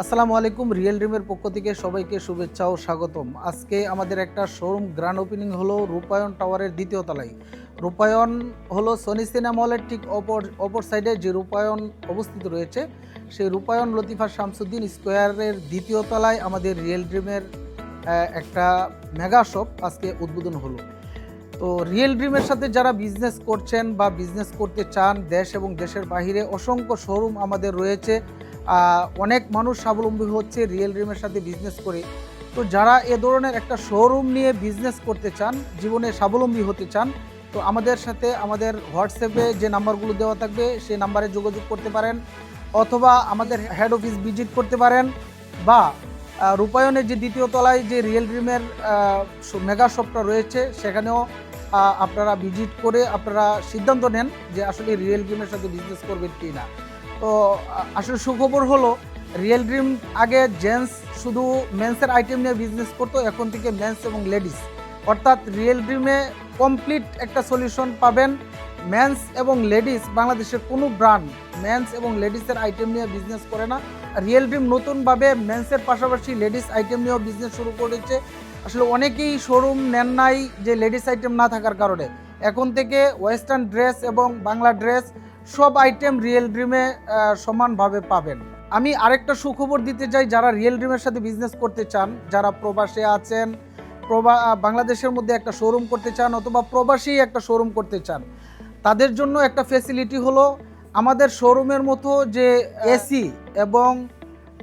আসসালামু আলাইকুম। রিয়েল ড্রিমের পক্ষ থেকে সবাইকে শুভেচ্ছা ও স্বাগতম। আজকে আমাদের একটা শোরুম গ্র্যান্ড ওপেনিং হলো রূপায়ণ টাওয়ারের দ্বিতীয় তলায়। রূপায়ণ হলো সনি সিনেমা হলের ঠিক অপর সাইডে যে রূপায়ণ অবস্থিত রয়েছে, সেই রূপায়ণ লতিফা শামসুদ্দিন স্কোয়ারের দ্বিতীয় তলায় আমাদের রিয়েল ড্রিমের একটা মেগা শপ আজকে উদ্বোধন হলো। তো রিয়েল ড্রিমের সাথে যারা বিজনেস করছেন বা বিজনেস করতে চান, দেশ এবং দেশের বাহিরে অসংখ্য শোরুম আমাদের রয়েছে। অনেক মানুষ স্বাবলম্বী হচ্ছে রিয়েল ড্রিমের সাথে বিজনেস করে। তো যারা এ ধরনের একটা শোরুম নিয়ে বিজনেস করতে চান, জীবনে স্বাবলম্বী হতে চান, তো আমাদের সাথে আমাদের হোয়াটসঅ্যাপে যে নাম্বারগুলো দেওয়া থাকবে সেই নাম্বারে যোগাযোগ করতে পারেন, অথবা আমাদের হেড অফিস ভিজিট করতে পারেন, বা রূপায়ণের যে দ্বিতীয় তলায় যে রিয়েল ড্রিমের মেগা শপটা রয়েছে সেখানেও আপনারা ভিজিট করে আপনারা সিদ্ধান্ত নেন যে আসলে রিয়েল ড্রিমের সাথে বিজনেস করবেন কি না। তো আসলে সুখবর হলো, রিয়েল ড্রিম আগে জেন্টস শুধু মেন্সের আইটেম নিয়ে বিজনেস করতো, এখন থেকে মেন্স এবং লেডিস, অর্থাৎ রিয়েল ড্রিমে কমপ্লিট একটা সলিউশন পাবেন। মেন্স এবং লেডিস, বাংলাদেশের কোনো ব্র্যান্ড মেন্স এবং লেডিসের আইটেম নিয়ে বিজনেস করে না। রিয়েল ড্রিম নতুনভাবে মেন্সের পাশাপাশি লেডিস আইটেম নিয়েও বিজনেস শুরু করেছে। আসলে অনেকেই শোরুম নেন নাই যে লেডিস আইটেম না থাকার কারণে। এখন থেকে ওয়েস্টার্ন ড্রেস এবং বাংলা ড্রেস সব আইটেম রিয়েল ড্রিমে সমানভাবে পাবেন। আমি আরেকটা সুখবর দিতে চাই, যারা রিয়েল ড্রিমের সাথে বিজনেস করতে চান, যারা প্রবাসে আছেন, বাংলাদেশের মধ্যে একটা শোরুম করতে চান, অথবা প্রবাসী একটা শোরুম করতে চান, তাদের জন্য একটা ফ্যাসিলিটি হলো আমাদের শোরুমের মতো যে এসি এবং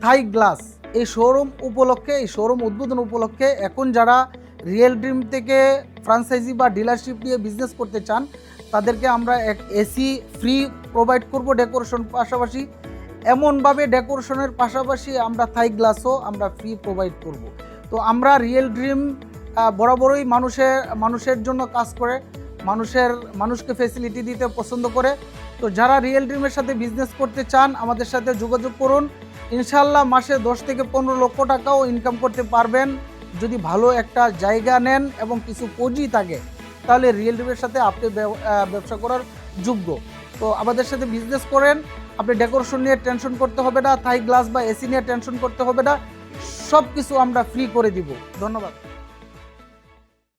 থাই গ্লাস, এই শোরুম উপলক্ষে, এই শোরুম উদ্বোধন উপলক্ষে এখন যারা রিয়েল ড্রিম থেকে ফ্র্যাঞ্চাইজি বা ডিলারশিপ নিয়ে বিজনেস করতে চান, তাদেরকে আমরা এক এসি ফ্রি প্রোভাইড করব ডেকোরেশন পাশাপাশি। এমনভাবে ডেকোরেশনের পাশাপাশি আমরা থাই গ্লাসও আমরা ফ্রি প্রোভাইড করব। তো আমরা রিয়েল ড্রিম বরাবরই মানুষের জন্য কাজ করে, মানুষকে ফ্যাসিলিটি দিতে পছন্দ করে। তো যারা রিয়েল ড্রিমের সাথে বিজনেস করতে চান আমাদের সাথে যোগাযোগ করুন। ইনশাল্লাহ মাসে 10 থেকে 15 লক্ষ টাকাও ইনকাম করতে পারবেন যদি ভালো একটা জায়গা নেন এবং কিছু পুঁজি থাকে, তাহলে রিয়েল ড্রিমের সাথে আপনি ব্যবসা করার যোগ্য। তো আমাদের সাথে বিজনেস করেন, আপনি ডেকোরেশন নিয়ে টেনশন করতে হবে না, থাই গ্লাস বা এসি নিয়ে টেনশন করতে হবে না, সব কিছু আমরা ফ্রি করে দিব। ধন্যবাদ।